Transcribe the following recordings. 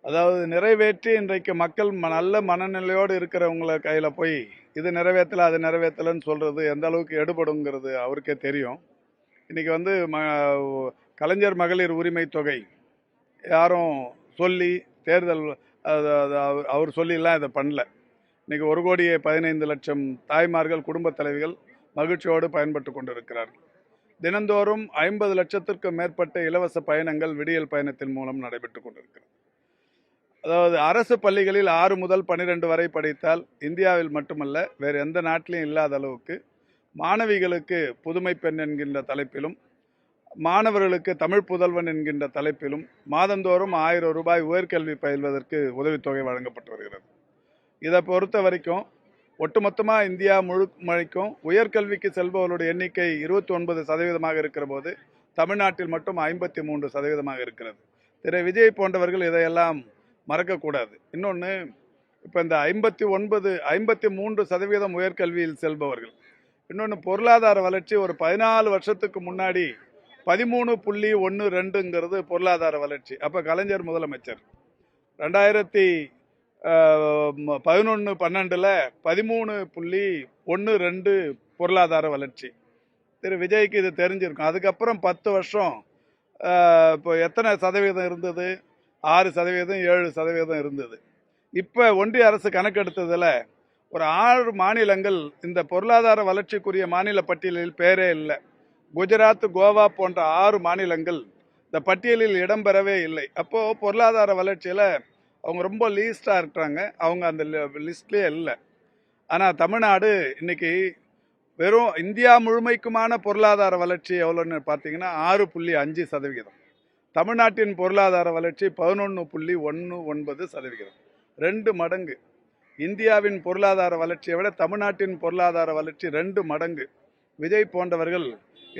அதாவது நிறைவேற்றி இன்றைக்கு மக்கள் நல்ல மனநிலையோடு இருக்கிறவங்கள கையில் போய் இது நிறைவேற்றலை அது நிறைவேற்றலைன்னு சொல்கிறது எந்த அளவுக்கு எடுபடுங்கிறது அவருக்கே தெரியும். இன்றைக்கி வந்து கலைஞர் மகளிர் உரிமை தொகை யாரும் சொல்லி தேர்தல் அவர் சொல்லிலாம் இதை பண்ணல. இன்றைக்கி 1,15,00,000 தாய்மார்கள் குடும்பத் தலைவிகள் மகிழ்ச்சியோடு பயன்பட்டு கொண்டிருக்கிறார்கள். தினந்தோறும் 50 லட்சத்திற்கும் மேற்பட்ட இலவச பயணங்கள் விடியல் பயணத்தின் மூலம் நடைபெற்று கொண்டிருக்கிறது. அதாவது அரசு பள்ளிகளில் 6 முதல் 12 வரை படித்தால் இந்தியாவில் மட்டுமல்ல வேறு எந்த நாட்டிலையும் இல்லாத அளவுக்கு மாணவிகளுக்கு புதுமை பெண் என்கின்ற தலைப்பிலும் மாணவர்களுக்கு தமிழ் புதல்வன் என்கின்ற தலைப்பிலும் மாதந்தோறும் 1000 ரூபாய் உயர்கல்வி பயில்வதற்கு உதவித்தொகை வழங்கப்பட்டு வருகிறது. இதை பொறுத்த வரைக்கும் ஒட்டுமொத்தமாக இந்தியா முழுமைக்கும் உயர்கல்விக்கு செல்பவர்களுடைய எண்ணிக்கை 29% இருக்கிற போது தமிழ்நாட்டில் மட்டும் 53% இருக்கிறது. திரு விஜய் போன்றவர்கள் இதையெல்லாம் மறக்கக்கூடாது. இன்னொன்று, இப்போ இந்த 53% உயர்கல்வியில் செல்பவர்கள், இன்னொன்று பொருளாதார வளர்ச்சி ஒரு 14 வருஷத்துக்கு முன்னாடி 13.12ங்கிறது பொருளாதார வளர்ச்சி. அப்போ கலைஞர் முதலமைச்சர் 2011-12 13.12 பொருளாதார வளர்ச்சி. திரு விஜய்க்கு இது தெரிஞ்சிருக்கும். அதுக்கப்புறம் 10 வருஷம் இப்போ எத்தனை சதவீதம் இருந்தது? 6%, 7% இருந்தது. இப்போ ஒன்றிய அரசு கணக்கெடுத்ததில் ஒரு 6 மாநிலங்கள் இந்த பொருளாதார வளர்ச்சிக்குரிய மாநில பட்டியலில் பேரே இல்லை. குஜராத், கோவா போன்ற 6 மாநிலங்கள் இந்த பட்டியலில் இடம்பெறவே இல்லை. அப்போது பொருளாதார வளர்ச்சியில் அவங்க ரொம்ப லீஸ்டாக இருக்கிறாங்க. அவங்க அந்த லிஸ்ட்லேயே இல்லை. ஆனால் தமிழ்நாடு இன்னைக்கு வெறும் இந்தியா முழுமைக்குமான பொருளாதார வளர்ச்சி எவ்வளோன்னு பார்த்தீங்கன்னா 6.5%. தமிழ்நாட்டின் பொருளாதார வளர்ச்சி 11.19%. 2 மடங்கு. இந்தியாவின் பொருளாதார வளர்ச்சியை விட தமிழ்நாட்டின் பொருளாதார வளர்ச்சி 2 மடங்கு. விஜய் போன்றவர்கள்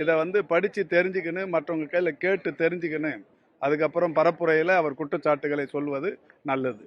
இதை படித்து தெரிஞ்சுக்கின்னு மற்றவங்க கையில் கேட்டு தெரிஞ்சுக்கின்னு அதுக்கப்புறம் பரப்புரையில் அவர் குற்றச்சாட்டுகளை சொல்வது நல்லது.